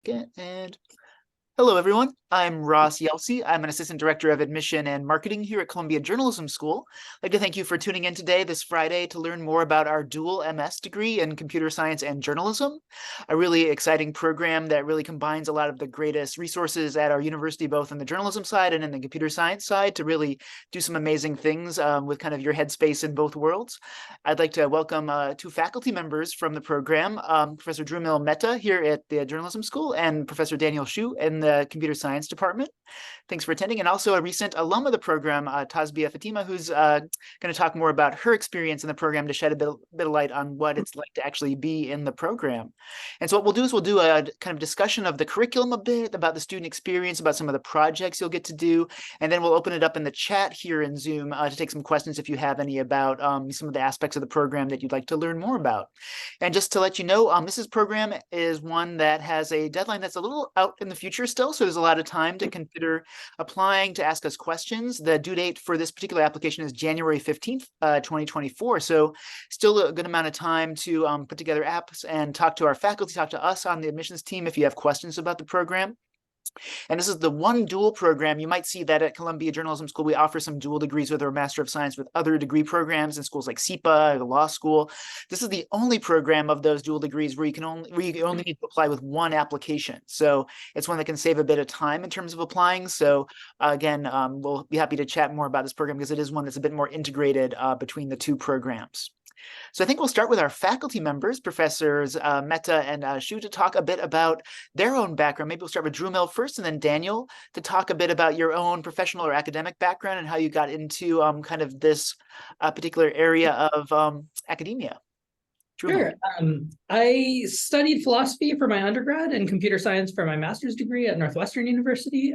second. And hello, everyone. I'm Ross Yelsey. I'm an Assistant Director of Admission and Marketing here at Columbia Journalism School. I'd like to thank you for tuning in today, this Friday, to learn more about our Dual M.S. degree in Computer Science and Journalism, a really exciting program that really combines a lot of the greatest resources at our university, both on the journalism side and in the computer science side, to really do some amazing things with kind of your headspace in both worlds. I'd like to welcome two faculty members from the program, Professor Drumil Mehta here at the Journalism School and Professor Daniel Shu in the Computer Science Department. Thanks for attending. And also a recent alum of the program, Tasbia Fatima, who's going to talk more about her experience in the program to shed a bit of light on what it's like to actually be in the program. And so what we'll do is we'll do a kind of discussion of the curriculum a bit, about the student experience, about some of the projects you'll get to do, and then we'll open it up in the chat here in Zoom to take some questions if you have any about some of the aspects of the program that you'd like to learn more about. And just to let you know, this program is one that has a deadline that's a little out in the future still, so there's a lot of time to consider applying to ask us questions. The due date for this particular application is January 15th, 2024, so still a good amount of time to put together apps and talk to our faculty, talk to us on the admissions team if you have questions about the program. And this is the one dual program. You might see that at Columbia Journalism School, we offer some dual degrees with our Master of Science with other degree programs in schools like SIPA or the law school. This is the only program of those dual degrees where you only need to apply with one application. So it's one that can save a bit of time in terms of applying. So again, we'll be happy to chat more about this program because it is one that's a bit more integrated between the two programs. So I think we'll start with our faculty members, Professors Mehta and Shu, to talk a bit about their own background. Maybe we'll start with Drumil first, and then Daniel to talk a bit about your own professional or academic background and how you got into kind of this particular area of academia. Sure. I studied philosophy for my undergrad and computer science for my master's degree at Northwestern University.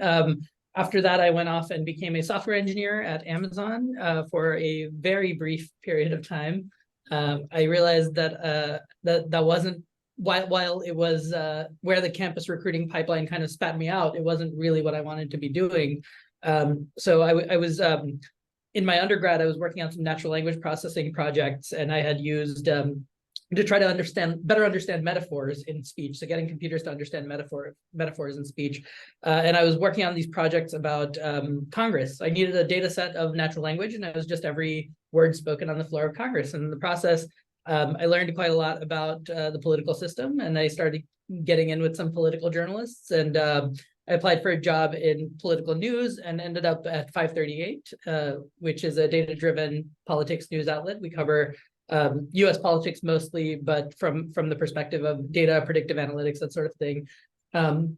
After that, I went off and became a software engineer at Amazon for a very brief period of time. I realized that that wasn't, while it was where the campus recruiting pipeline kind of spat me out, it wasn't really what I wanted to be doing. So I was in my undergrad, I was working on some natural language processing projects, and I had used to try to better understand metaphors in speech. So getting computers to understand metaphors in speech. And I was working on these projects about Congress. I needed a data set of natural language, and it was just every word spoken on the floor of Congress. And in the process, I learned quite a lot about the political system, and I started getting in with some political journalists. And I applied for a job in political news and ended up at 538, which is a data-driven politics news outlet. We cover U.S. politics mostly, but from the perspective of data, predictive analytics, that sort of thing. And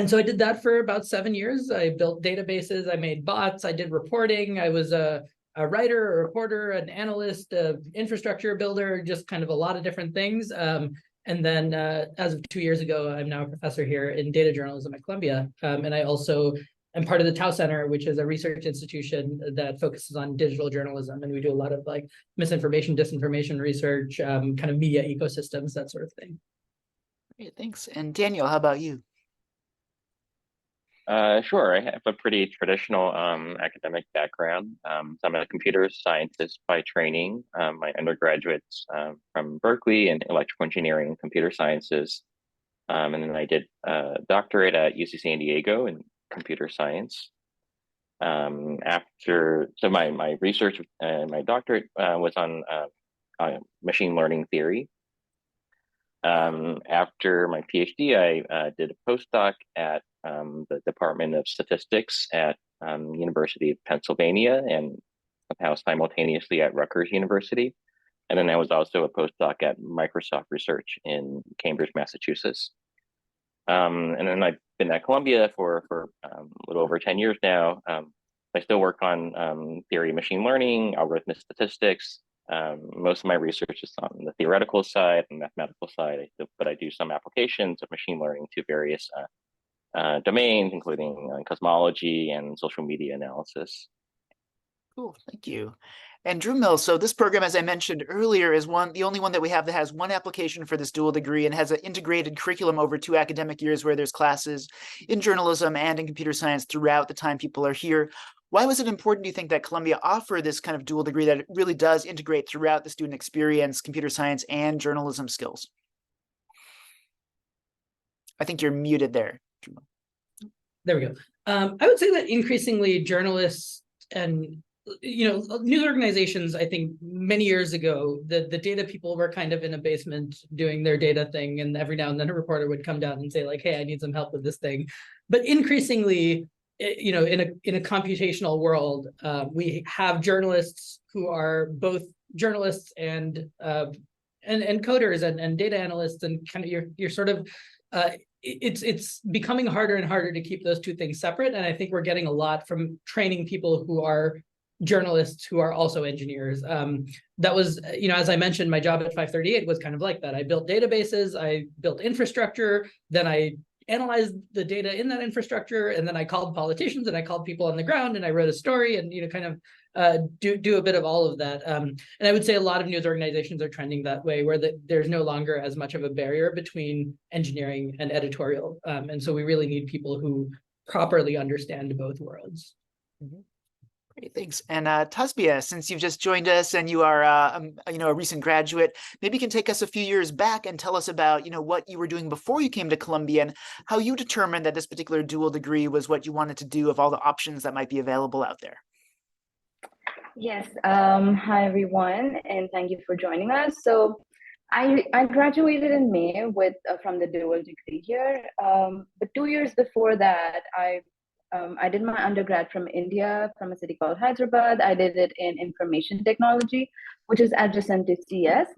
so I did that for about 7 years. I built databases, I made bots, I did reporting. I was a writer, a reporter, an analyst, an infrastructure builder, just kind of a lot of different things. And then as of 2 years ago, I'm now a professor here in data journalism at Columbia. And I also I'm part of the Tau Center, which is a research institution that focuses on digital journalism. And we do a lot of like misinformation, disinformation research, kind of media ecosystems, that sort of thing. Great, thanks. And Daniel, how about you? Sure. I have a pretty traditional academic background. So I'm a computer scientist by training. My undergraduate's from Berkeley in electrical engineering and computer sciences. And then I did a doctorate at UC San Diego in computer science. So my research and my doctorate was on machine learning theory. After my PhD, I did a postdoc at the Department of Statistics at University of Pennsylvania and somehow simultaneously at Rutgers University. And then I was also a postdoc at Microsoft Research in Cambridge, Massachusetts. And then I've been at Columbia for a little over 10 years now. I still work on theory of machine learning, algorithmic statistics. Most of my research is on the theoretical side and mathematical side, but I do some applications of machine learning to various domains, including cosmology and social media analysis. Cool, thank you. And Drumil, so this program, as I mentioned earlier, is the only one that we have that has one application for this dual degree and has an integrated curriculum over 2 academic years where there's classes in journalism and in computer science throughout the time people are here. Why was it important, do you think, that Columbia offer this kind of dual degree that it really does integrate throughout the student experience, computer science and journalism skills? I think you're muted there. There we go. I would say that increasingly journalists and news organizations, I think many years ago, the data people were kind of in a basement doing their data thing, and every now and then a reporter would come down and say like, "Hey, I need some help with this thing." But increasingly, in a computational world, we have journalists who are both journalists and coders and data analysts, and kind of you're sort of it's becoming harder and harder to keep those two things separate. And I think we're getting a lot from training people who are journalists who are also engineers. That was, as I mentioned, my job at 538 was kind of like that. I built databases, I built infrastructure, then I analyzed the data in that infrastructure, and then I called politicians and I called people on the ground and I wrote a story and kind of do a bit of all of that. And I would say a lot of news organizations are trending that way, where there's no longer as much of a barrier between engineering and editorial. And so we really need people who properly understand both worlds. Mm-hmm. Great, thanks. And Tasbia, since you've just joined us and you are, a recent graduate, maybe you can take us a few years back and tell us about, what you were doing before you came to Columbia and how you determined that this particular dual degree was what you wanted to do of all the options that might be available out there. Yes. Hi, everyone, and thank you for joining us. So I graduated in May from the dual degree here. But 2 years before that, I did my undergrad from India, from a city called Hyderabad. I did it in information technology, which is adjacent to CS.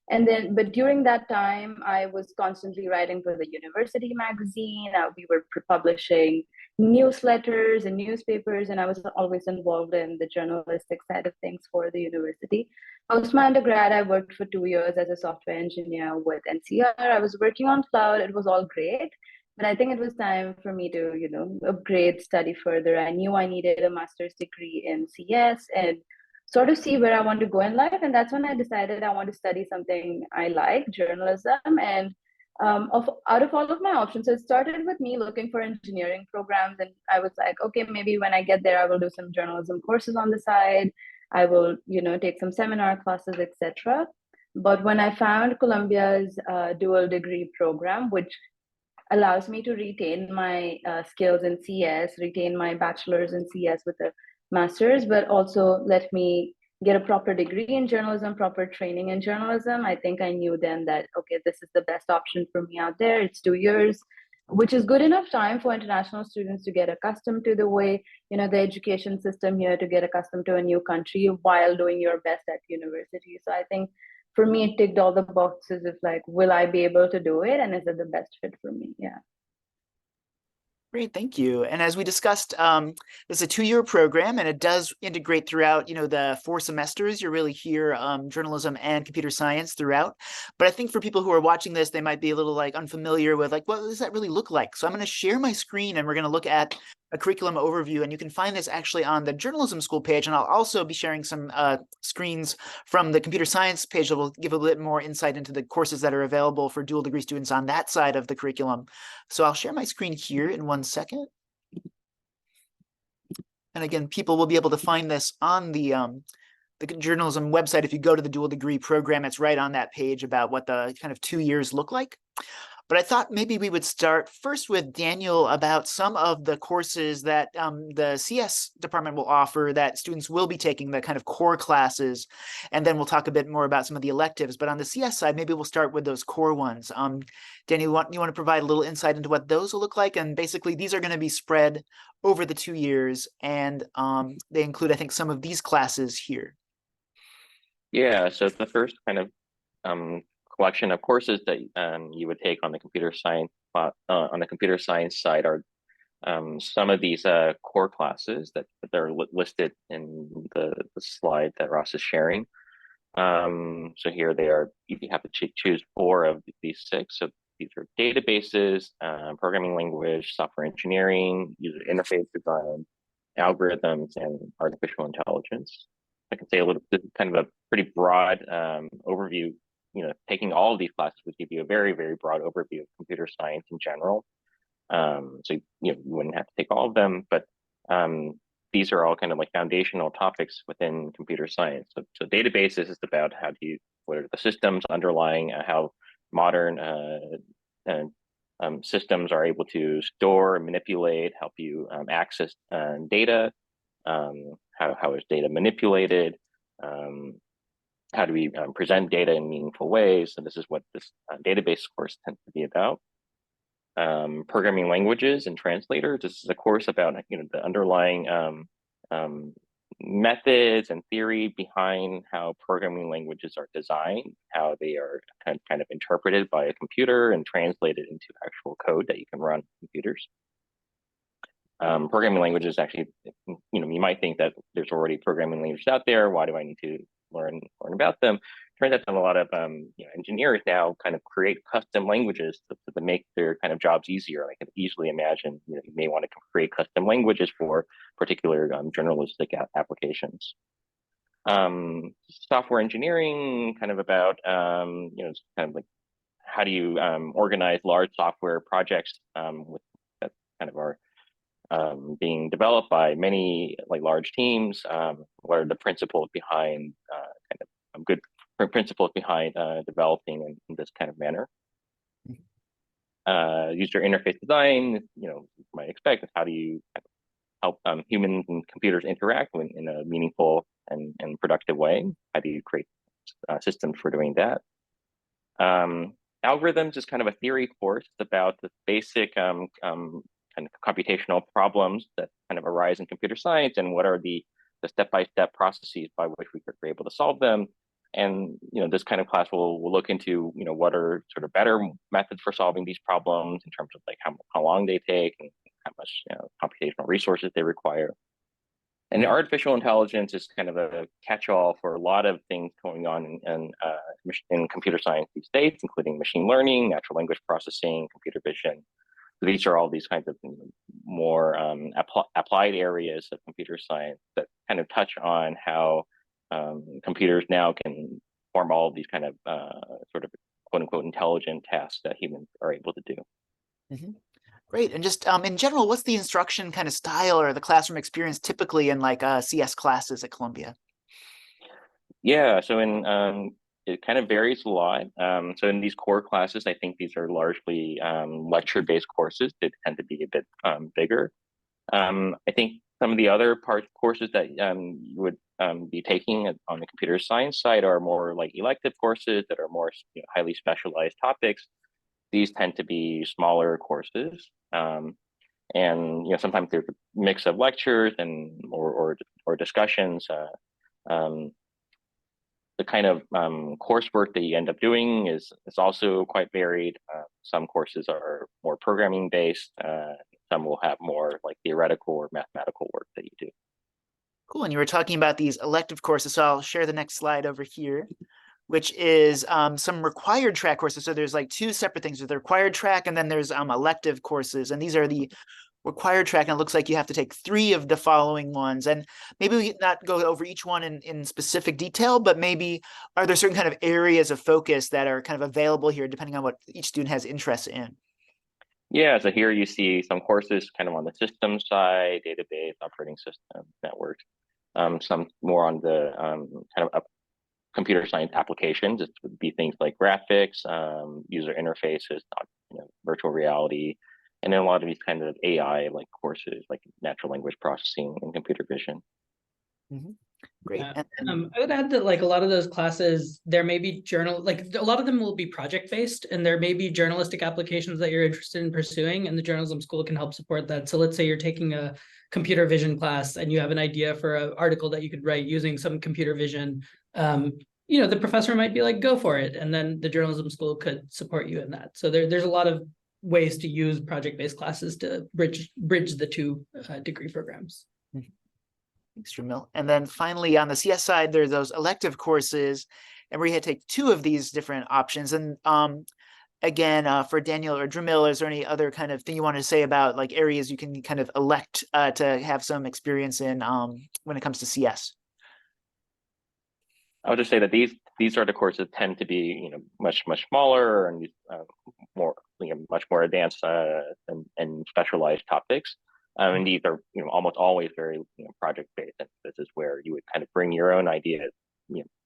But during that time, I was constantly writing for the university magazine. We were publishing newsletters and newspapers, and I was always involved in the journalistic side of things for the university. Post my undergrad, I worked for 2 years as a software engineer with NCR. I was working on cloud. It was all great. But I think it was time for me to, upgrade, study further. I knew I needed a master's degree in CS and sort of see where I want to go in life. And that's when I decided I want to study something I like, journalism. And out of all of my options, so it started with me looking for engineering programs. And I was like, okay, maybe when I get there, I will do some journalism courses on the side. I will, take some seminar classes, etc. But when I found Columbia's dual degree program, which allows me to retain my skills in CS, retain my bachelor's in CS with a master's, but also let me get a proper degree in journalism, proper training in journalism. I think I knew then that, okay, this is the best option for me out there. It's 2 years, which is good enough time for international students to get accustomed to the way, the education system here, to get accustomed to a new country while doing your best at university. So I think for me, it ticked all the boxes of like, will I be able to do it? And is it the best fit for me? Yeah. Great, thank you. And as we discussed, it's a 2-year program, and it does integrate throughout, the 4 semesters. You're really here, journalism and computer science throughout. But I think for people who are watching this, they might be a little like unfamiliar with like, what does that really look like? So I'm going to share my screen and we're going to look at a curriculum overview, and you can find this actually on the journalism school page. And I'll also be sharing some screens from the computer science page that will give a bit more insight into the courses that are available for dual degree students on that side of the curriculum. So I'll share my screen here in 1 second. And again, people will be able to find this on the journalism website. If you go to the dual degree program, it's right on that page about what the kind of 2 years look like. But I thought maybe we would start first with Daniel about some of the courses that the CS department will offer that students will be taking, the kind of core classes, and then we'll talk a bit more about some of the electives. But on the CS side, maybe we'll start with those core ones. Daniel, you want to provide a little insight into what those will look like? And basically, these are going to be spread over the 2 years, and they include, I think, some of these classes here. Yeah, so the first kind of collection of courses that you would take on the computer science side are some of these core classes that are listed in the slide that Ross is sharing. So here they are. You have to choose 4 of these 6. So these are databases, programming language, software engineering, user interface design, algorithms, and artificial intelligence. I can say a little bit, kind of a pretty broad overview. Taking all of these classes would give you a very, very broad overview of computer science in general. So you wouldn't have to take all of them, but these are all kind of like foundational topics within computer science. So databases is about what are the systems underlying how modern systems are able to store and manipulate, help you access data. How is data manipulated? How do we present data in meaningful ways? And this is what this database course tends to be about. Programming languages and translators. This is a course about the underlying methods and theory behind how programming languages are designed, how they are kind of interpreted by a computer and translated into actual code that you can run on computers. Programming languages actually, you might think that there's already programming languages out there. Why do I need to learn about them? Turns out that a lot of engineers now kind of create custom languages to make their kind of jobs easier. I can easily imagine you may want to create custom languages for particular journalistic applications. Software engineering, kind of about it's kind of like how do you organize large software projects with that kind of are being developed by many large teams. What are the principles behind kind of good principles behind developing in this kind of manner? User interface design, you might expect, how do you help humans and computers interact in a meaningful and productive way? How do you create systems for doing that? Algorithms is kind of a theory course about the basic kind of computational problems that kind of arise in computer science and what are the step-by-step processes by which we're able to solve them. And this kind of class will look into what are sort of better methods for solving these problems in terms of like how long they take and how much computational resources they require. And artificial intelligence is kind of a catch-all for a lot of things going on in computer science these days, including machine learning, natural language processing, computer vision. So these are all these kinds of more applied areas of computer science that kind of touch on how computers now can perform all of these kind of sort of quote unquote intelligent tasks that humans are able to do. Mm-hmm. Great. And just in general, what's the instruction kind of style or the classroom experience typically in like CS classes at Columbia? Yeah, so it kind of varies a lot. So in these core classes, I think these are largely lecture-based courses. They tend to be a bit bigger. I think some of the other courses that you would be taking on the computer science side are more like elective courses that are more highly specialized topics. These tend to be smaller courses. And sometimes there's a mix of lectures and or discussions. The kind of coursework that you end up doing is also quite varied. Some courses are more programming based. Some will have more like theoretical or mathematical work that you do. Cool. And you were talking about these elective courses, so I'll share the next slide over here, which is some required track courses. So there's like two separate things. There's the required track, and then there's elective courses. And these are the required track, and it looks like you have to take 3 of the following ones. And maybe we not go over each one in specific detail, but maybe are there certain kind of areas of focus that are kind of available here depending on what each student has interest in? Yeah, so here you see some courses kind of on the system side, database, operating system, networks. Some more on the kind of computer science applications. It would be things like graphics, user interfaces, virtual reality, and then a lot of these kind of AI like courses like natural language processing and computer vision. Mm-hmm. Great. I would add that like a lot of those classes, there may be a lot of them will be project based, and there may be journalistic applications that you're interested in pursuing, and the journalism school can help support that. So let's say you're taking a computer vision class and you have an idea for an article that you could write using some computer vision. The professor might be like, go for it. And then the journalism school could support you in that. So there's a lot of ways to use project-based classes to bridge the two degree programs. Thanks, Jamil. And then finally, on the CS side, there are those elective courses, and we had to take 2 of these different options. And again, for Daniel or Jamil, is there any other kind of thing you want to say about like areas you can kind of elect to have some experience in when it comes to CS? I would just say that these are the courses that tend to be much smaller and more much more advanced and specialized topics. And these are almost always very project based. And this is where you would kind of bring your own ideas,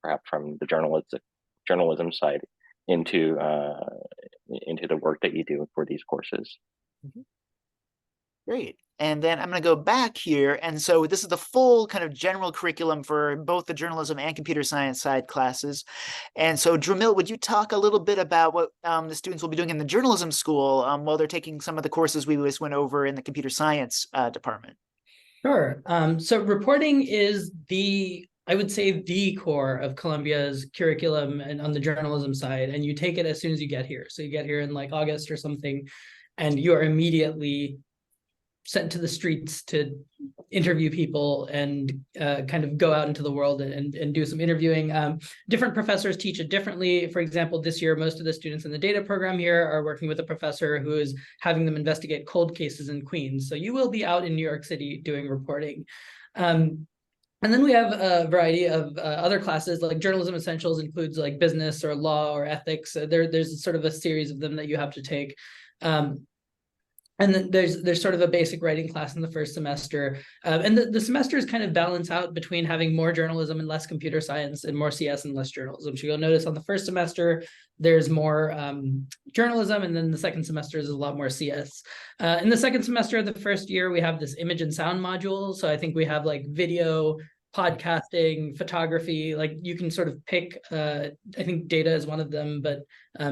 perhaps from the journalism side, into the work that you do for these courses. Mhm. Great. And then I'm going to go back here. And so this is the full kind of general curriculum for both the journalism and computer science side classes. And so Dramil, would you talk a little bit about what the students will be doing in the journalism school while they're taking some of the courses we just went over in the computer science department? Sure. So reporting is I would say the core of Columbia's curriculum and on the journalism side, and you take it as soon as you get here. So you get here in like August or something, and you are immediately sent to the streets to interview people and kind of go out into the world and do some interviewing. Different professors teach it differently. For example, this year, most of the students in the data program here are working with a professor who is having them investigate cold cases in Queens. So you will be out in New York City doing reporting. And then we have a variety of other classes, like journalism essentials includes like business or law or ethics. There's sort of a series of them that you have to take. And then there's sort of a basic writing class in the first semester. And the semesters kind of balance out between having more journalism and less computer science and more CS and less journalism. So you'll notice on the first semester, there's more journalism, and then the second semester is a lot more CS. In the second semester of the first year, we have this image and sound module. So I think we have like video, podcasting, photography, like you can sort of pick, I think data is one of them, but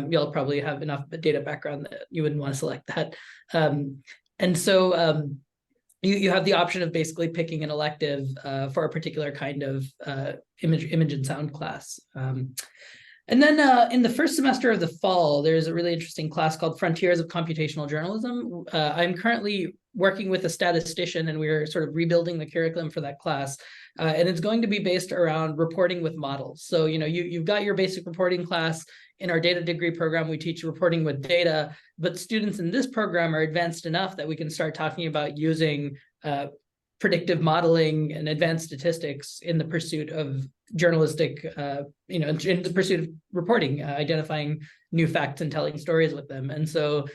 you'll probably have enough data background that you wouldn't want to select that. And so you have the option of basically picking an elective for a particular kind of image and sound class. And then in the first semester of the fall, there's a really interesting class called Frontiers of Computational Journalism. I'm currently working with a statistician, and we're sort of rebuilding the curriculum for that class. And it's going to be based around reporting with models. So, you've got your basic reporting class. In our data degree program, we teach reporting with data, but students in this program are advanced enough that we can start talking about using predictive modeling and advanced statistics in the pursuit of journalistic, in the pursuit of reporting, identifying new facts and telling stories with them. And so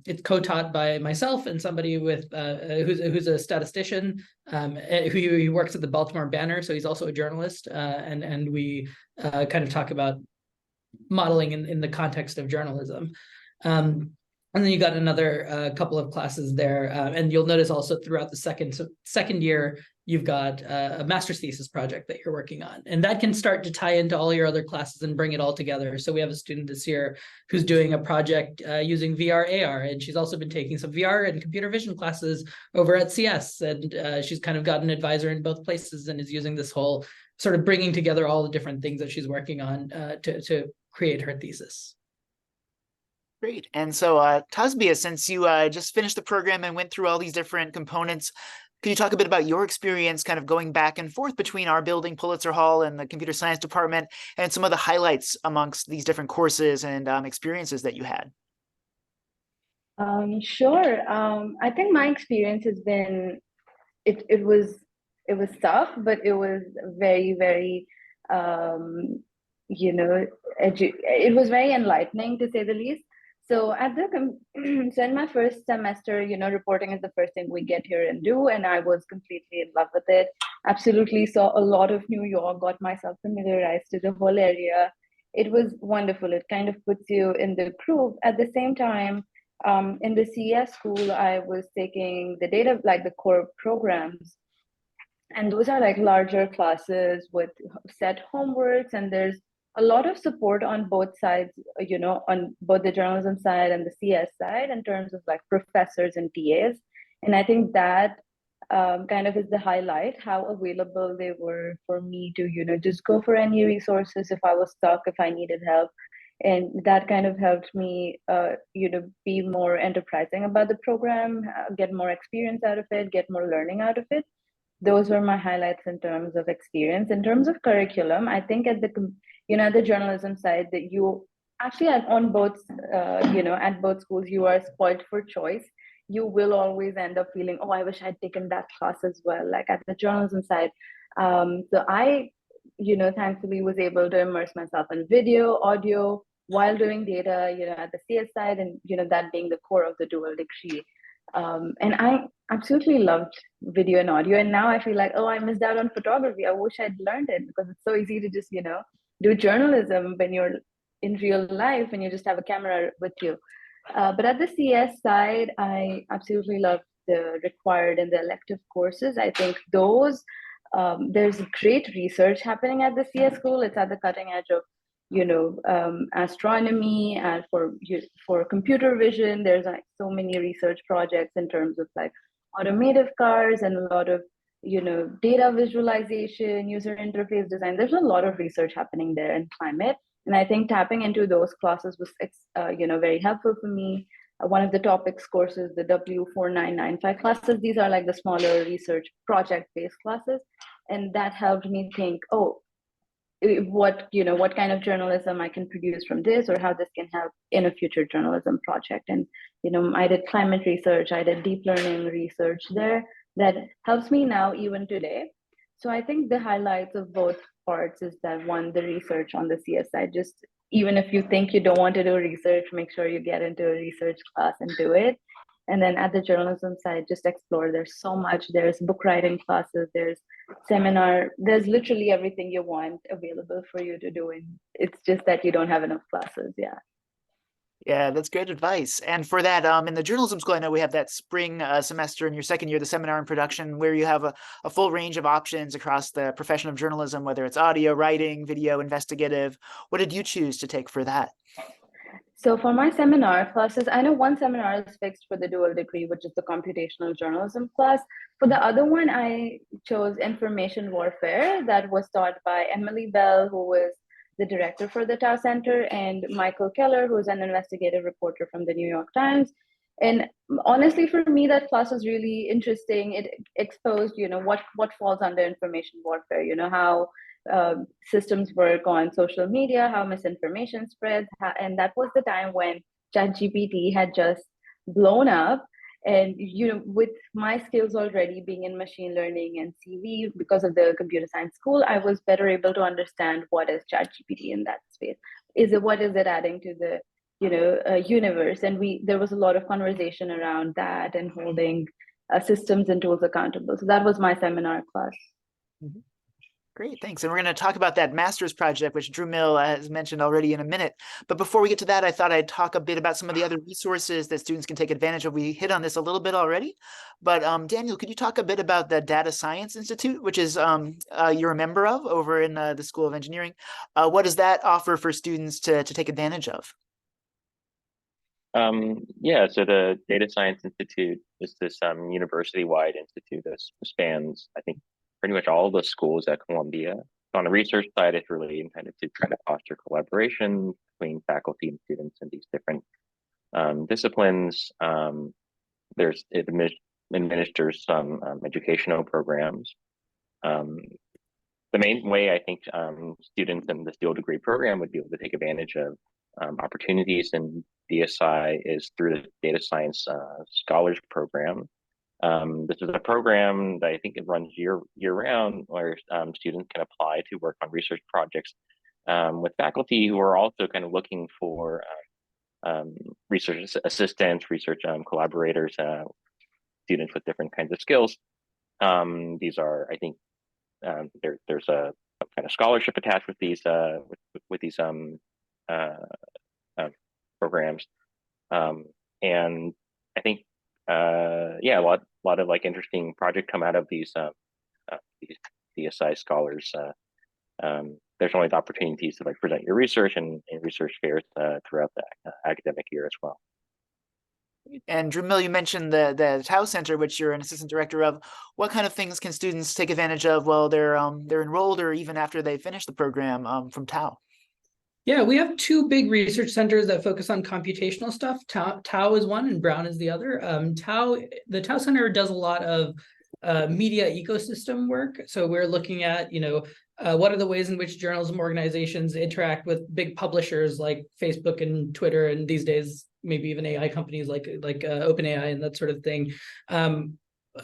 it's co-taught by myself and somebody with who's a statistician who works at the Baltimore Banner. So he's also a journalist, and we kind of talk about modeling in the context of journalism. And then you got another couple of classes there. And you'll notice also throughout the second year, you've got a master's thesis project that you're working on. And that can start to tie into all your other classes and bring it all together. So we have a student this year who's doing a project using VR AR, and she's also been taking some VR and computer vision classes over at CS. And she's kind of got an advisor in both places and is using this whole sort of bringing together all the different things that she's working on to create her thesis. Great. And so, Tasbia, since you just finished the program and went through all these different components, could you talk a bit about your experience kind of going back and forth between our building, Pulitzer Hall, and the computer science department, and some of the highlights amongst these different courses and experiences that you had? Sure. I think my experience has been, it was tough, but it was very, very, it was very enlightening, to say the least. So so in my first semester, reporting is the first thing we get here and do, and I was completely in love with it. Absolutely saw a lot of New York, got myself familiarized to the whole area. It was wonderful. It kind of puts you in the groove. At the same time, in the CS school, I was taking the data, like the core programs, and those are like larger classes with set homeworks, and there's a lot of support on both sides, on both the journalism side and the CS side in terms of like professors and TAs. And I think that kind of is the highlight, how available they were for me to, just go for any resources if I was stuck, if I needed help. And that kind of helped me, be more enterprising about the program, get more experience out of it, get more learning out of it. Those were my highlights in terms of experience. In terms of curriculum, I think at the journalism side, that you actually on both, at both schools, you are spoiled for choice. You will always end up feeling, oh, I wish I'd taken that class as well. Like at the journalism side, so I, thankfully was able to immerse myself in video, audio while doing data, at the CS side, and that being the core of the dual degree. And I absolutely loved video and audio. And now I feel like, oh, I missed out on photography. I wish I'd learned it, because it's so easy to just, do journalism when you're in real life when you just have a camera with you. But at the CS side, I absolutely love the required and the elective courses. I think those there's great research happening at the CS school. It's at the cutting edge of astronomy and for computer vision. There's like so many research projects in terms of like automotive cars and a lot of data visualization, user interface design. There's a lot of research happening there in climate, and I think tapping into those classes was very helpful for me. One of the topics courses, the W4995 classes, these are like the smaller research project based classes, and that helped me think, oh, what kind of journalism I can produce from this, or how this can help in a future journalism project. And I did climate research, I did deep learning research there that helps me now even today. So I think the highlights of both parts is that, one, the research on the CS side, just even if you think you don't want to do research, make sure you get into a research class and do it. And then at the journalism side, just explore. There's so much. There's book writing classes, there's seminar, there's literally everything you want available for you to do. And it's just that you don't have enough classes. Yeah. Yeah, that's great advice. And for that, in the journalism school, I know we have that spring semester in your second year, the seminar in production, where you have a full range of options across the profession of journalism, whether it's audio, writing, video, investigative. What did you choose to take for that? So for my seminar classes, I know one seminar is fixed for the dual degree, which is the computational journalism class. For the other one, I chose information warfare, that was taught by Emily Bell, who was the director for the Tao Center, and Michael Keller, who's an investigative reporter from the New York Times. And honestly, for me, that class was really interesting. It exposed, what falls under information warfare, how systems work on social media, how misinformation spreads. And that was the time when ChatGPT had just blown up. And with my skills already being in machine learning and CV because of the computer science school, I was better able to understand what is ChatGPT in that space. What is it adding to the universe? And there was a lot of conversation around that and holding systems and tools accountable. So that was my seminar class. Mm-hmm. Great, thanks. And we're going to talk about that master's project, which Drew Mill has mentioned already in a minute. But before we get to that, I thought I'd talk a bit about some of the other resources that students can take advantage of. We hit on this a little bit already, but Daniel, could you talk a bit about the Data Science Institute, which is you're a member of over in the School of Engineering? What does that offer for students to take advantage of? Yeah, so the Data Science Institute is this university-wide institute that spans, I think, pretty much all the schools at Columbia. On the research side, it's really intended to try to foster collaboration between faculty and students in these different disciplines. It administers some educational programs. The main way I think students in this dual degree program would be able to take advantage of opportunities in DSI is through the Data Science Scholars Program. This is a program that I think it runs year round, where students can apply to work on research projects with faculty who are also kind of looking for research assistants, research collaborators, students with different kinds of skills. These are, I think, there's a kind of scholarship attached with these programs, and I think a lot of like interesting projects come out of these DSI scholars. There's always opportunities to like present your research and research fairs throughout the academic year as well. And Drew Mill, you mentioned the Tao Center, which you're an assistant director of. What kind of things can students take advantage of while they're enrolled, or even after they finish the program from Tao? Yeah, we have two big research centers that focus on computational stuff. Tao is one and Brown is the other. The Tao Center does a lot of media ecosystem work. So we're looking at, what are the ways in which journalism organizations interact with big publishers like Facebook and Twitter, and these days maybe even AI companies like OpenAI and that sort of thing.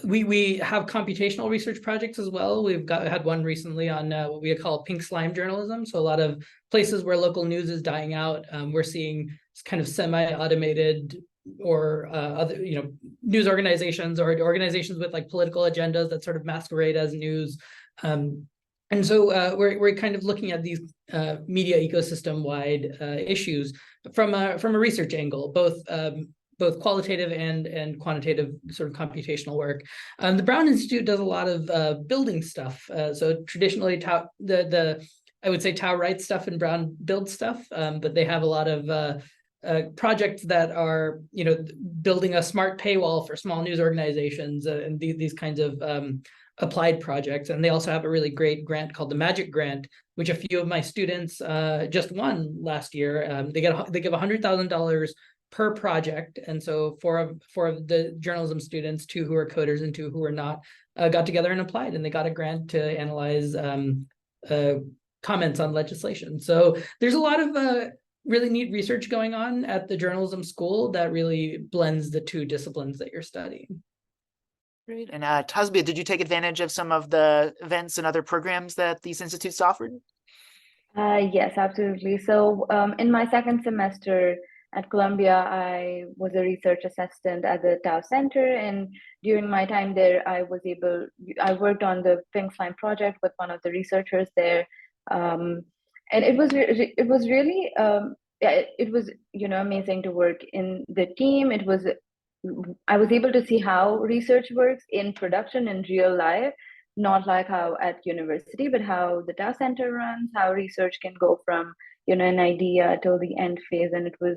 We have computational research projects as well. We've had one recently on what we call pink slime journalism. So a lot of places where local news is dying out, we're seeing kind of semi-automated or other news organizations or organizations with like political agendas that sort of masquerade as news, And so we're kind of looking at these media ecosystem wide issues from a research angle, both qualitative and quantitative sort of computational work. The Brown Institute does a lot of building stuff. So traditionally, I would say Tao writes stuff and Brown builds stuff, but they have a lot of projects that are, building a smart paywall for small news organizations and these kinds of applied projects. And they also have a really great grant called the Magic Grant, which a few of my students just won last year. They give $100,000 per project, and so four of the journalism students, two who are coders and two who are not, got together and applied, and they got a grant to analyze comments on legislation. So there's a lot of really neat research going on at the journalism school that really blends the two disciplines that you're studying. Great. And Tasbih, did you take advantage of some of the events and other programs that these institutes offered? Yes, absolutely. So in my second semester at Columbia, I was a research assistant at the Tao Center, and during my time there, I worked on the Pink Slime project with one of the researchers there, and it was really yeah, it was amazing to work in the team. I was able to see how research works in production in real life, not like how at university, but how the Tao Center runs, how research can go from an idea till the end phase, and it was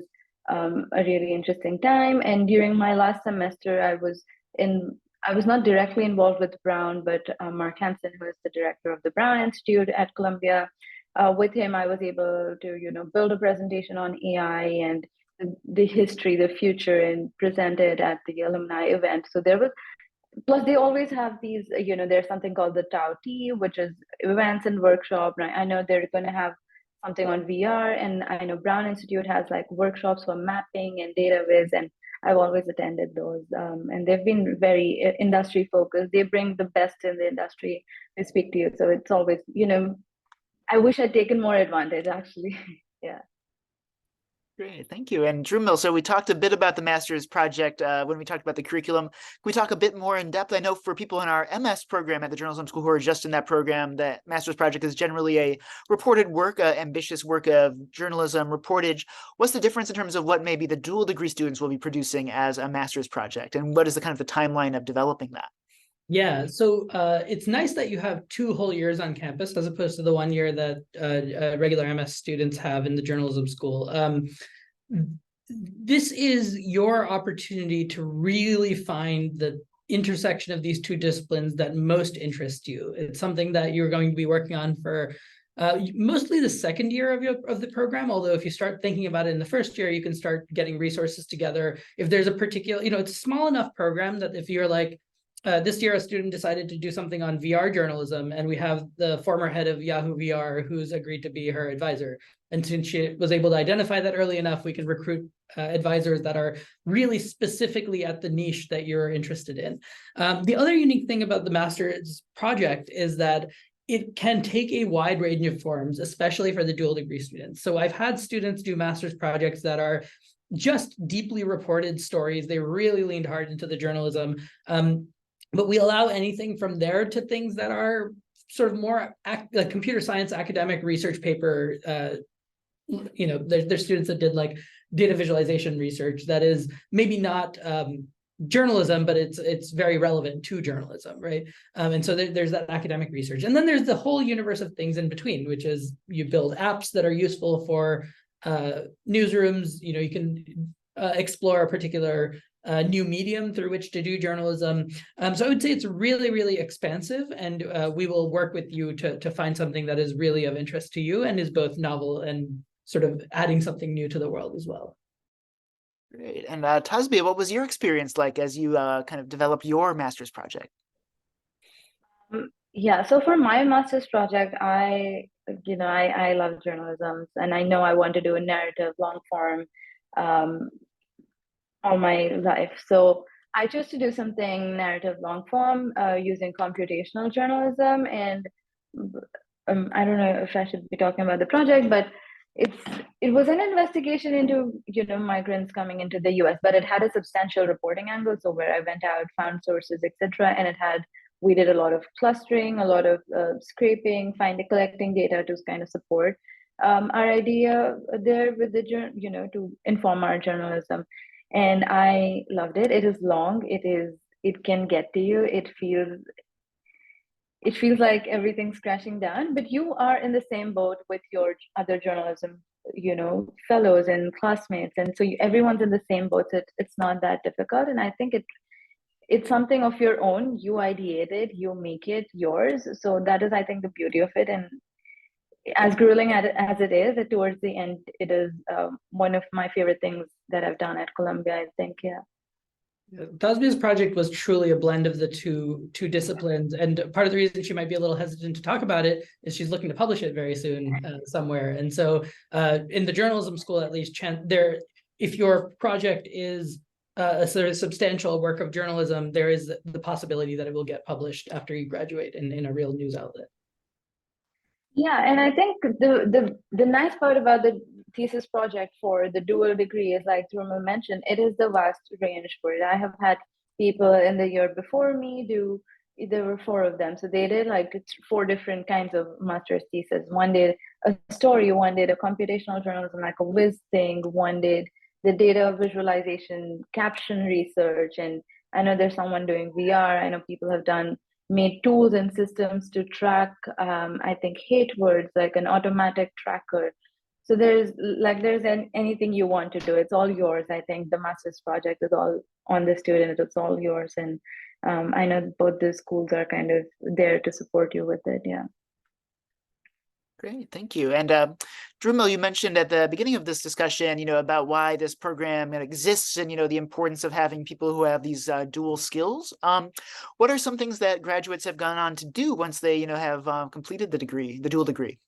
a really interesting time. And during my last semester, I was not directly involved with Brown, but Mark Hansen, who is the director of the Brown Institute at Columbia, with him, I was able to build a presentation on AI and the history, the future, and present it at the alumni event. So there was, plus they always have these, there's something called the Tao Tea, which is events and workshop. Right? I know they're going to have something on VR, and I know Brown Institute has like workshops for mapping and data viz, and I've always attended those. And they've been very industry focused. They bring the best in the industry to speak to you. So it's always, I wish I'd taken more advantage actually. Yeah. Great, thank you. And Drumil, so we talked a bit about the master's project when we talked about the curriculum. Can we talk a bit more in depth? I know for people in our MS program at the journalism school who are just in that program, that master's project is generally a reported work, ambitious work of journalism reportage. What's the difference in terms of what maybe the dual degree students will be producing as a master's project? And what is the kind of the timeline of developing that? Yeah, so it's nice that you have 2 whole years on campus as opposed to the 1 year that regular MS students have in the journalism school. This is your opportunity to really find the intersection of these two disciplines that most interest you. It's something that you're going to be working on for mostly the second year of the program, although if you start thinking about it in the first year, you can start getting resources together. If there's a particular, it's a small enough program that if you're like, this year, a student decided to do something on VR journalism, and we have the former head of Yahoo VR who's agreed to be her advisor. And since she was able to identify that early enough, we can recruit advisors that are really specifically at the niche that you're interested in. The other unique thing about the master's project is that it can take a wide range of forms, especially for the dual degree students. So I've had students do master's projects that are just deeply reported stories. They really leaned hard into the journalism. But we allow anything from there to things that are sort of more like computer science academic research paper. There's students that did like data visualization research that is maybe not journalism, but it's very relevant to journalism, right? And so there's that academic research. And then there's the whole universe of things in between, which is you build apps that are useful for newsrooms. You can explore a particular new medium through which to do journalism. So I would say it's really, really expansive, and we will work with you to find something that is really of interest to you and is both novel and sort of adding something new to the world as well. Great. And Tasbih, what was your experience like as you kind of developed your master's project? Yeah, so for my master's project, I love journalism, and I know I want to do a narrative long form all my life. So I chose to do something narrative long form using computational journalism. And I don't know if I should be talking about the project, but it was an investigation into migrants coming into the US, but it had a substantial reporting angle. So where I went out, found sources, etc., and it had we did a lot of clustering, a lot of scraping, collecting data to kind of support our idea there with to inform our journalism. And I loved it. It is long. It can get to you. It feels like everything's crashing down, but you are in the same boat with your other journalism, fellows and classmates, and so everyone's in the same boat. So it's not that difficult, and I think it's something of your own. You ideate it, you make it yours. So that is, I think, the beauty of it. And as grueling as it is, towards the end, it is one of my favorite things that I've done at Columbia, I think. Yeah. Tasbia's project was truly a blend of the two disciplines, and part of the reason she might be a little hesitant to talk about it is she's looking to publish it very soon somewhere. And so, in the journalism school, at least, if your project is a sort of substantial work of journalism, there is the possibility that it will get published after you graduate in a real news outlet. Yeah, and I think the nice part about the thesis project for the dual degree is, like Dhrumal mentioned, it is the vast range for it. I have had people in the year before me do, there were 4 of them. So they did like 4 different kinds of master's thesis. One did a story, one did a computational journalism, like a whiz thing, one did the data visualization, caption research, and I know there's someone doing VR. I know people have made tools and systems to track, I think, hate words, like an automatic tracker. So there's anything you want to do, it's all yours. I think the master's project is all on the student, it's all yours. And I know both the schools are kind of there to support you with it. Yeah. Great, thank you. And Drumil, you mentioned at the beginning of this discussion, about why this program exists and, the importance of having people who have these dual skills. What are some things that graduates have gone on to do once they, have completed the dual degree?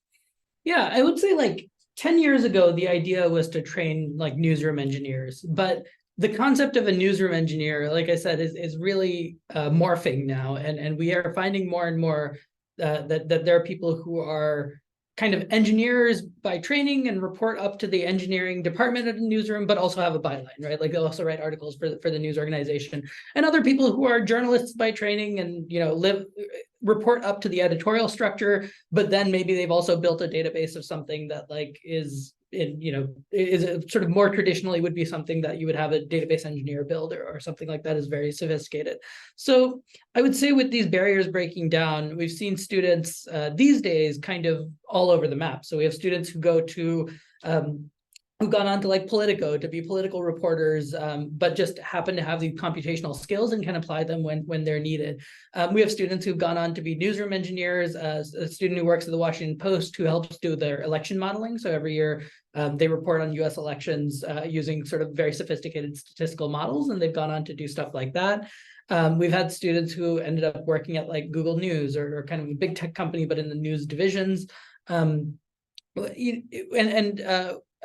Yeah, I would say like 10 years ago, the idea was to train like newsroom engineers, but the concept of a newsroom engineer, like I said, is really morphing now. And we are finding more and more that there are people who are kind of engineers by training and report up to the engineering department of the newsroom, but also have a byline, right? Like they also write articles for the news organization. And other people who are journalists by training and, report up to the editorial structure, but then maybe they've also built a database of something that like is sort of more traditionally would be something that you would have a database engineer build or something like that is very sophisticated. So I would say with these barriers breaking down, we've seen students these days kind of all over the map. So we have students who go to who've gone on to like Politico to be political reporters, but just happen to have the computational skills and can apply them when they're needed. We have students who've gone on to be newsroom engineers, a student who works at the Washington Post who helps do their election modeling. So every year they report on US elections using sort of very sophisticated statistical models, and they've gone on to do stuff like that. We've had students who ended up working at like Google News or kind of a big tech company, but in the news divisions.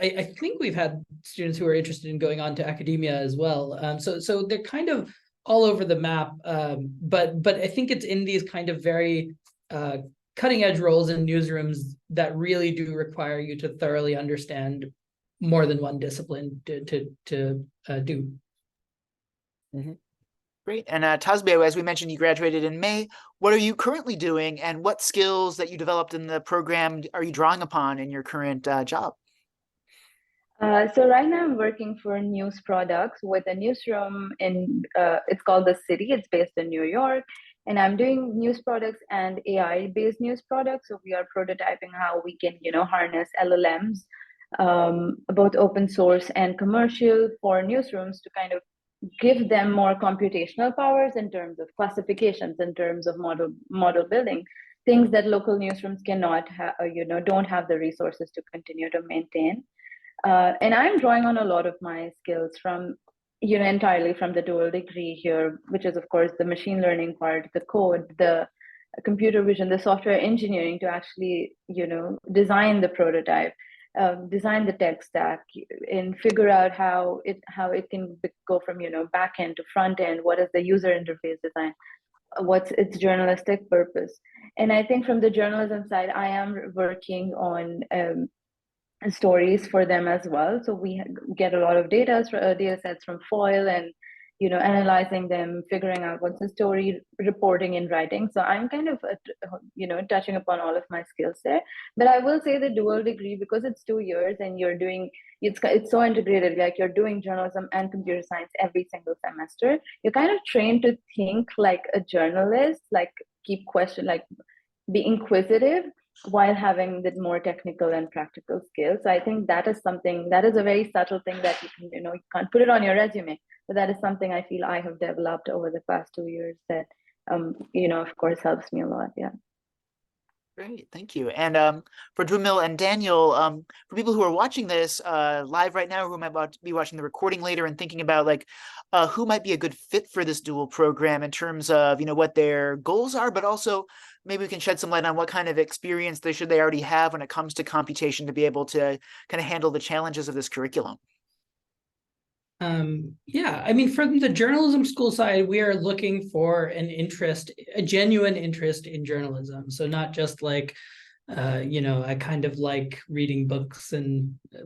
I think we've had students who are interested in going on to academia as well. So they're kind of all over the map, but I think it's in these kind of very cutting edge roles in newsrooms that really do require you to thoroughly understand more than one discipline to do. Mm-hmm. Great. And Tasbia, as we mentioned, you graduated in May. What are you currently doing, and what skills that you developed in the program are you drawing upon in your current job? So right now I'm working for news products with a newsroom it's called The City. It's based in New York, and I'm doing news products and AI-based news products. So we are prototyping how we can, harness LLMs, both open source and commercial, for newsrooms to kind of give them more computational powers in terms of classifications, in terms of model building, things that local newsrooms cannot have, don't have the resources to continue to maintain. And I'm drawing on a lot of my skills from, entirely from the dual degree here, which is, of course, the machine learning part, the code, the computer vision, the software engineering to actually, design the prototype, design the tech stack, and figure out how it can go from, back end to front end. What is the user interface design? What's its journalistic purpose? And I think from the journalism side, I am working on stories for them as well. So we get a lot of data sets from FOIL and analyzing them, figuring out what's the story, reporting and writing. So I'm kind of, touching upon all of my skills there. But I will say the dual degree, because it's 2 years and you're doing, it's so integrated, like you're doing journalism and computer science every single semester. You're kind of trained to think like a journalist, like be inquisitive while having the more technical and practical skills. So I think that is something, that is a very subtle thing that you can't put it on your resume, but that is something I feel I have developed over the past 2 years that, of course, helps me a lot. Yeah. Great, thank you. And for Dwamil and Daniel, for people who are watching this live right now, who might be watching the recording later and thinking about who might be a good fit for this dual program in terms of what their goals are, but also maybe we can shed some light on what kind of experience they already have when it comes to computation to be able to kind of handle the challenges of this curriculum. Yeah, I mean, from the journalism school side, we are looking for a genuine interest in journalism. So not just like, I kind of like reading books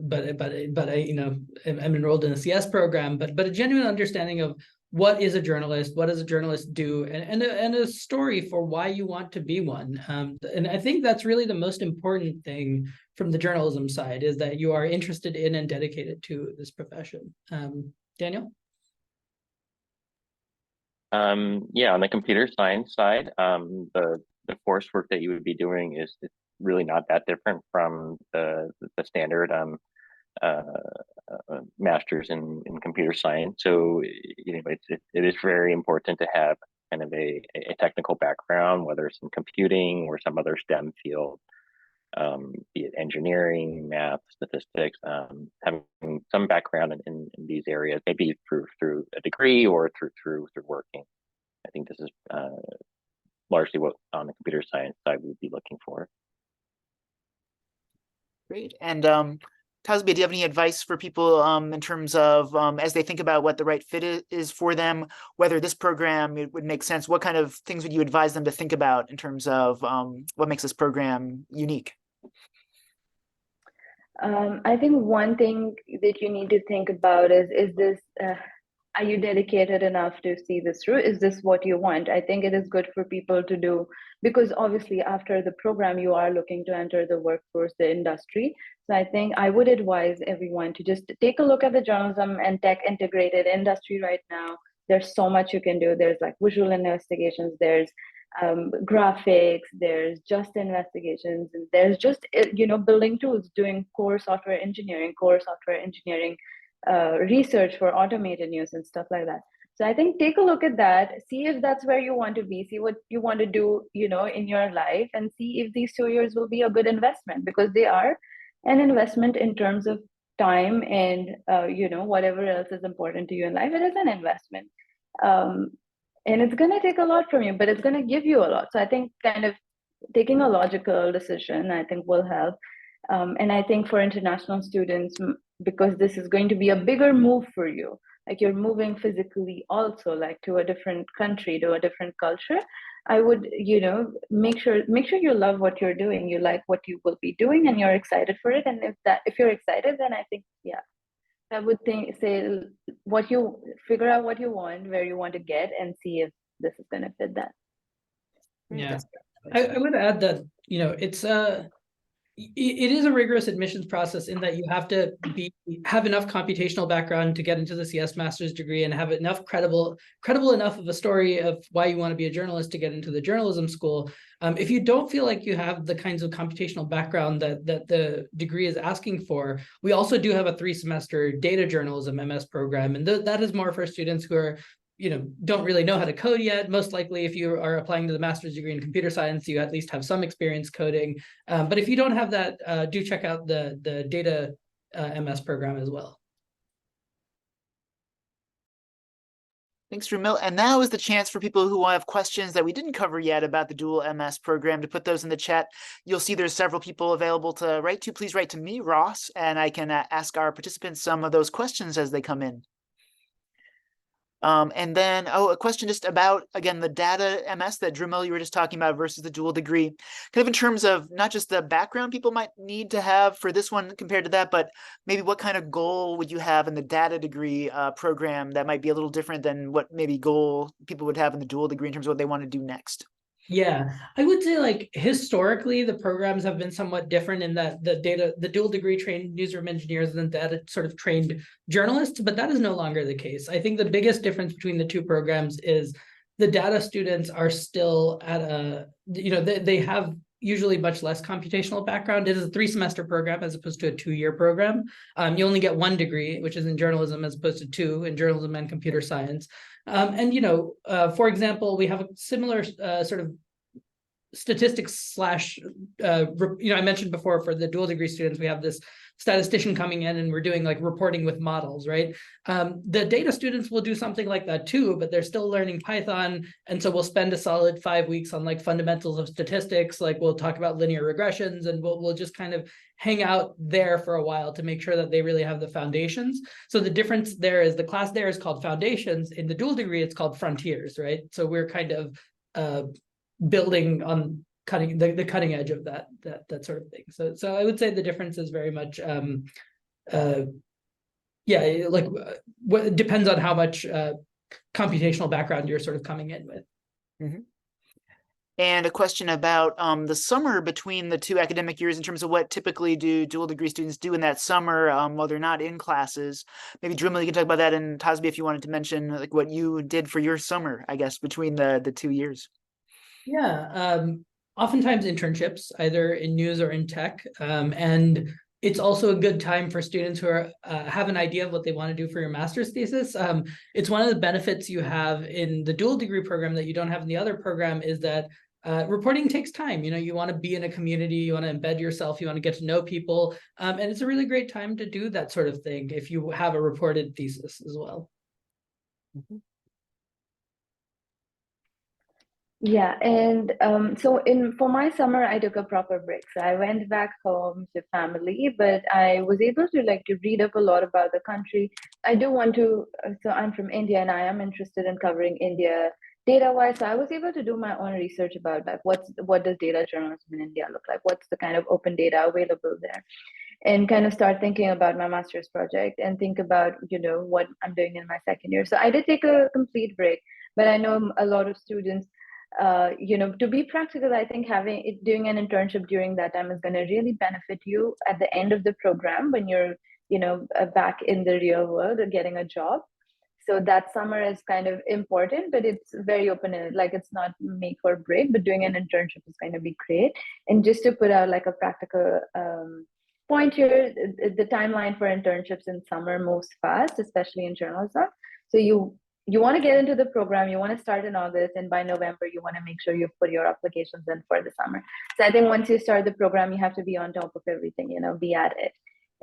but I'm enrolled in a CS program, but a genuine understanding of what is a journalist, what does a journalist do, and a story for why you want to be one. And I think that's really the most important thing from the journalism side, is that you are interested in and dedicated to this profession. Daniel? Yeah, on the computer science side, the coursework that you would be doing is really not that different from the standard master's in computer science. So it is very important to have kind of a technical background, whether it's in computing or some other STEM field, be it engineering, math, statistics, having some background in these areas, maybe through a degree or through working. I think this is largely what on the computer science side we'd be looking for. Great. And Tasbih, do you have any advice for people in terms of as they think about what the right fit is for them, whether this program would make sense? What kind of things would you advise them to think about in terms of what makes this program unique? I think one thing that you need to think about is this, are you dedicated enough to see this through? Is this what you want? I think it is good for people to do, because obviously after the program, you are looking to enter the workforce, the industry. So I think I would advise everyone to just take a look at the journalism and tech integrated industry right now. There's so much you can do. There's like visual investigations, there's graphics, there's just investigations, and there's just building tools, doing core software engineering research for automated news and stuff like that. So I think take a look at that, see if that's where you want to be, see what you want to do in your life, and see if these 2 years will be a good investment, because they are an investment in terms of time and whatever else is important to you in life. It is an investment. And it's going to take a lot from you, but it's going to give you a lot. So I think kind of taking a logical decision, I think, will help. And I think for international students, because this is going to be a bigger move for you, like you're moving physically also, like to a different country, to a different culture, I would, make sure you love what you're doing, you like what you will be doing, and you're excited for it. And if you're excited, then I think, yeah, I would say figure out what you want, where you want to get, and see if this is going to fit that. Yeah, I would add that it is a rigorous admissions process, in that you have to have enough computational background to get into the CS master's degree, and have enough credible enough of a story of why you want to be a journalist to get into the journalism school. If you don't feel like you have the kinds of computational background that the degree is asking for, we also do have a 3-semester data journalism MS program, and that is more for students who are don't really know how to code yet. Most likely, if you are applying to the master's degree in computer science, you at least have some experience coding. But if you don't have that, do check out the data MS program as well. Thanks, Dwamil. And now is the chance for people who have questions that we didn't cover yet about the Dual MS program to put those in the chat. You'll see there's several people available to write to. Please write to me, Ross, and I can ask our participants some of those questions as they come in. And then, a question just about, again, the data MS that Dremel you were just talking about versus the dual degree, kind of in terms of not just the background people might need to have for this one compared to that, but maybe what kind of goal would you have in the data degree program that might be a little different than what maybe goal people would have in the dual degree in terms of what they want to do next? Yeah, I would say like historically the programs have been somewhat different in that the dual degree trained newsroom engineers and data sort of trained journalists, but that is no longer the case. I think the biggest difference between the two programs is the data students are still at a, they have usually much less computational background. It is a 3-semester program as opposed to a 2-year program. You only get 1 degree, which is in journalism, as opposed to 2 in journalism and computer science. For example, we have a similar sort of statistics slash, I mentioned before for the dual degree students, we have this statistician coming in and we're doing like reporting with models, right? The data students will do something like that too, but they're still learning Python. And so we'll spend a solid 5 weeks on like fundamentals of statistics. Like we'll talk about linear regressions and we'll just kind of hang out there for a while to make sure that they really have the foundations. So the difference there is the class there is called foundations. In the dual degree, it's called frontiers, right? So we're kind of building on the cutting edge of that sort of thing. So I would say the difference is very much what depends on how much computational background you're sort of coming in with. Mm-hmm. And a question about the summer between the 2 academic years in terms of what typically do dual degree students do in that summer while they're not in classes. Maybe Dremel, you can talk about that, and Tasby, if you wanted to mention like what you did for your summer, I guess, between the 2 years. Yeah, oftentimes internships, either in news or in tech. And it's also a good time for students who are have an idea of what they want to do for your master's thesis. It's one of the benefits you have in the dual degree program that you don't have in the other program is that reporting takes time. You want to be in a community, you want to embed yourself, you want to get to know people. And it's a really great time to do that sort of thing if you have a reported thesis as well. Mm-hmm. Yeah, and for my summer, I took a proper break. So I went back home to family, but I was able to read up a lot about the country. I do want to. So I'm from India, and I am interested in covering India data-wise. So I was able to do my own research about like what does data journalism in India look like? What's the kind of open data available there? And kind of start thinking about my master's project and think about what I'm doing in my second year. So I did take a complete break, but I know a lot of students. To be practical, I think doing an internship during that time is going to really benefit you at the end of the program when you're, back in the real world or getting a job. So that summer is kind of important, but it's very open-ended. Like it's not make or break, but doing an internship is going to be great. And just to put out like a practical point here, the timeline for internships in summer moves fast, especially in journalism. So you want to get into the program, you want to start in August, and by November, you want to make sure you put your applications in for the summer. So I think once you start the program, you have to be on top of everything, be at it.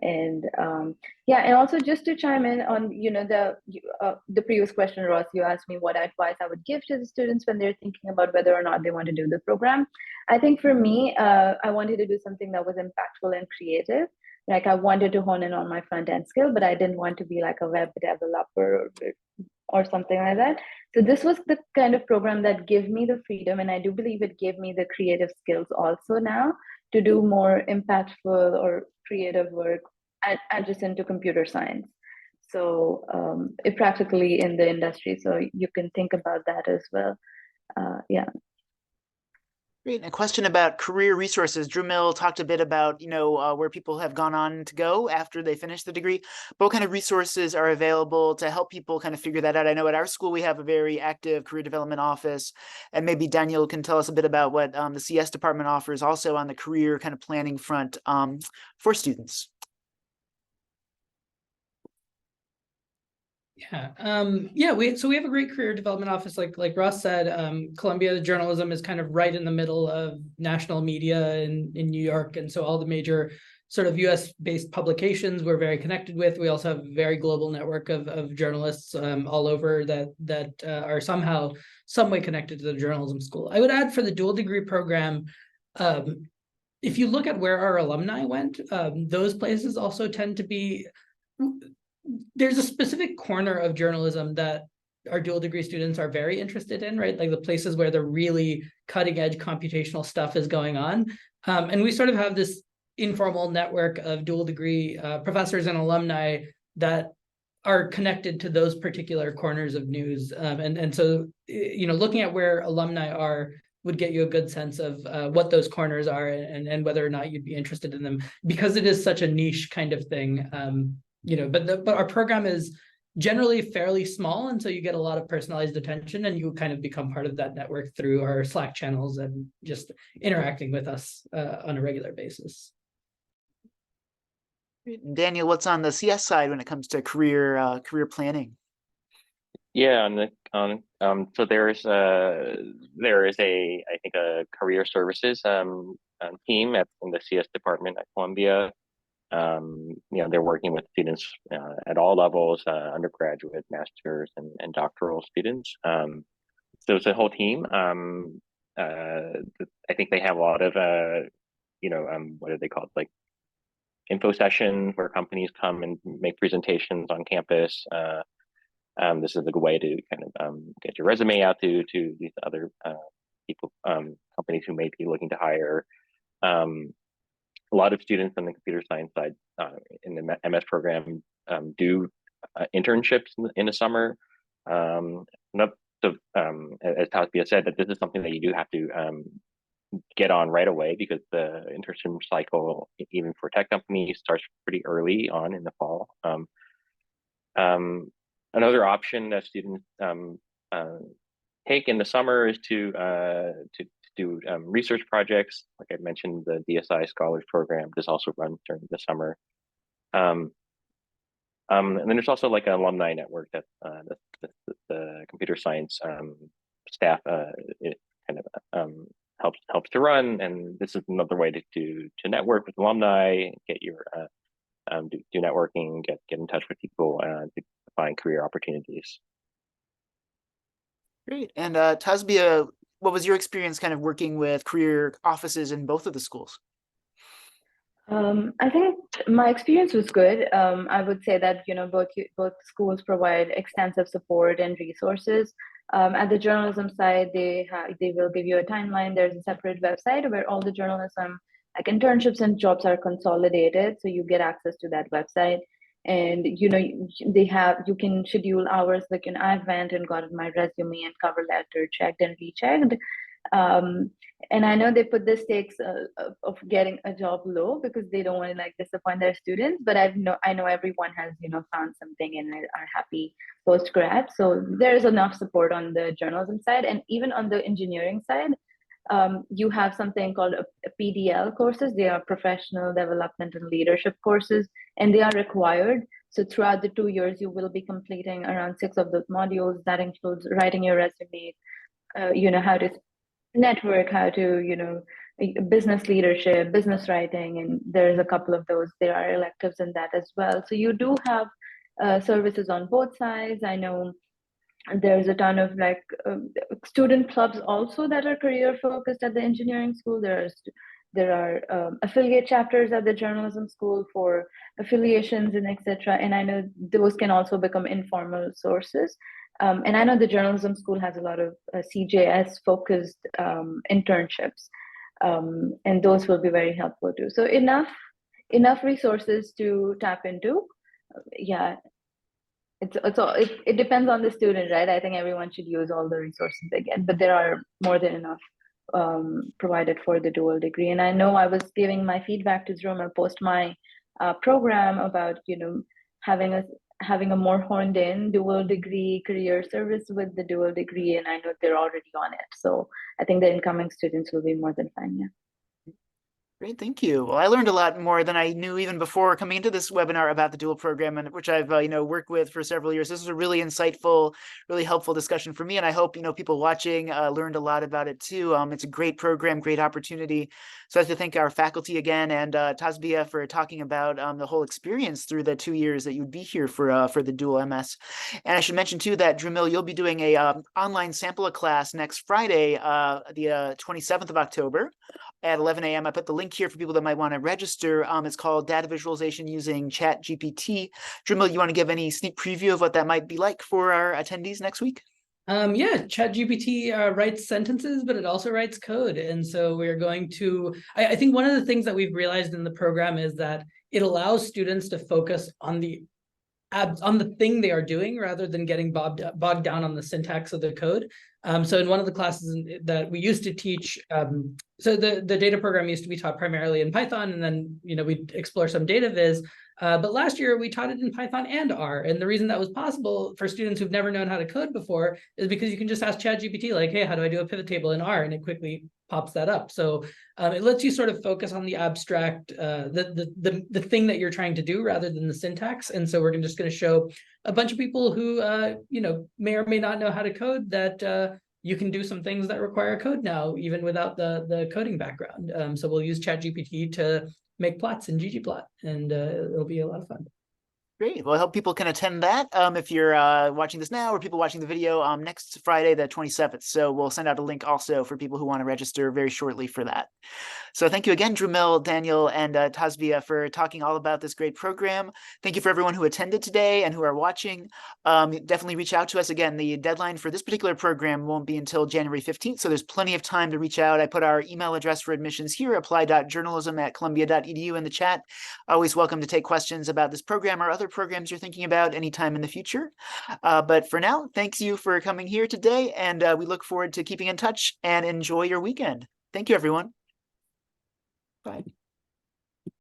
And and also just to chime in on, the previous question, Ross, you asked me what advice I would give to the students when they're thinking about whether or not they want to do the program. I think for me, I wanted to do something that was impactful and creative. Like I wanted to hone in on my front end skill, but I didn't want to be like a web developer or something like that. So this was the kind of program that gave me the freedom, and I do believe it gave me the creative skills also now to do more impactful or creative work adjacent to computer science. So it practically in the industry, so you can think about that as well. Yeah. Great. And a question about career resources. Dremel talked a bit about, where people have gone on to go after they finish the degree. But what kind of resources are available to help people kind of figure that out? I know at our school, we have a very active career development office. And maybe Daniel can tell us a bit about what the CS department offers also on the career kind of planning front for students. We have a great career development office, like Ross said. Columbia Journalism is kind of right in the middle of national media in New York, and so all the major sort of US based publications we're very connected with. We also have a very global network of journalists all over that are somehow some way connected to the journalism school. I would add for the dual degree program, if you look at where our alumni went, those places also tend to be. There's a specific corner of journalism that our dual degree students are very interested in, right? Like the places where the really cutting edge computational stuff is going on. And we sort of have this informal network of dual degree professors and alumni that are connected to those particular corners of news. And so, looking at where alumni are would get you a good sense of what those corners are and whether or not you'd be interested in them, because it is such a niche kind of thing. But our program is generally fairly small, and so you get a lot of personalized attention, and you kind of become part of that network through our Slack channels and just interacting with us on a regular basis. Daniel, what's on the CS side when it comes to career planning? Yeah, so there is a I think a career services team in the CS department at Columbia. They're working with students at all levels, undergraduate, master's, and doctoral students. So it's a whole team. I think they have a lot of what are they called, like info sessions where companies come and make presentations on campus. This is a good way to kind of get your resume out to these other people, companies who may be looking to hire. A lot of students on the computer science side in the MS program do internships in the summer. As Tasbia said, that this is something that you do have to get on right away, because the internship cycle, even for tech companies, starts pretty early on in the fall. Another option that students take in the summer is to do research projects. Like I mentioned, the DSI Scholars Program does also run during the summer. And then there's also like an alumni network that the computer science staff it kind of helps to run. And this is another way to network with alumni, get your do networking, get in touch with people to find career opportunities. Great. And Tasbia, what was your experience kind of working with career offices in both of the schools? I think my experience was good. I would say that both schools provide extensive support and resources. At the journalism side, they will give you a timeline. There's a separate website where all the journalism, like internships and jobs, are consolidated, so you get access to that website. And you can schedule hours. Like I went and got my resume and cover letter checked and rechecked. And I know they put the stakes of getting a job low because they don't want to like disappoint their students. But I know everyone has found something and are happy post grad. So there is enough support on the journalism side, and even on the engineering side. You have something called a PDL courses. They are professional development and leadership courses, and they are required. So throughout the 2 years, you will be completing around 6 of those modules. That includes writing your resume, how to network, how to business leadership, business writing, and there's a couple of those. There are electives in that as well. So you do have services on both sides. I know there's a ton of student clubs also that are career focused at the engineering school. There are affiliate chapters at the journalism school for affiliations and etc. And I know those can also become informal sources. And I know the journalism school has a lot of CJS focused internships, and those will be very helpful too. So enough resources to tap into. Yeah, it depends on the student, right? I think everyone should use all the resources they get, but there are more than enough provided for the dual degree. And I know I was giving my feedback to Zromer post my program about having a more honed in dual degree career service with the dual degree, and I know they're already on it. So I think the incoming students will be more than fine. Yeah. Great, thank you. Well, I learned a lot more than I knew even before coming into this webinar about the dual program, and which I've worked with for several years. This was a really insightful, really helpful discussion for me, and I hope people watching learned a lot about it too. It's a great program, great opportunity. So I have to thank our faculty again, and Tasbia for talking about the whole experience through the 2 years that you'd be here for the Dual MS. And I should mention too that Drumil, you'll be doing a online sample class next Friday, the 27th of October. at 11 a.m. I put the link here for people that might want to register. It's called Data Visualization Using ChatGPT. Dremel, you want to give any sneak preview of what that might be like for our attendees next week? Yeah, ChatGPT writes sentences, but it also writes code. And so we're going to, I think one of the things that we've realized in the program is that it allows students to focus on the thing they are doing rather than getting bogged down on the syntax of the code. So in one of the classes that we used to teach, so the data program used to be taught primarily in Python, and then we'd explore some data viz. But last year we taught it in Python and R. And the reason that was possible for students who've never known how to code before is because you can just ask ChatGPT, like, hey, how do I do a pivot table in R? And it quickly pops that up. So it lets you sort of focus on the abstract, the thing that you're trying to do rather than the syntax. And so we're just going to show a bunch of people who may or may not know how to code that you can do some things that require code now, even without the coding background. So we'll use ChatGPT to make plots in ggplot, and it'll be a lot of fun. Great. Well, I hope people can attend that if you're watching this now, or people watching the video next Friday, the 27th. So we'll send out a link also for people who want to register very shortly for that. So thank you again, Dremel, Daniel, and Tasbia for talking all about this great program. Thank you for everyone who attended today and who are watching. Definitely reach out to us. Again, the deadline for this particular program won't be until January 15th, so there's plenty of time to reach out. I put our email address for admissions here, apply.journalism@columbia.edu in the chat. Always welcome to take questions about this program or other programs you're thinking about anytime in the future. But for now, thanks you for coming here today, and we look forward to keeping in touch, and enjoy your weekend. Thank you, everyone. Bye.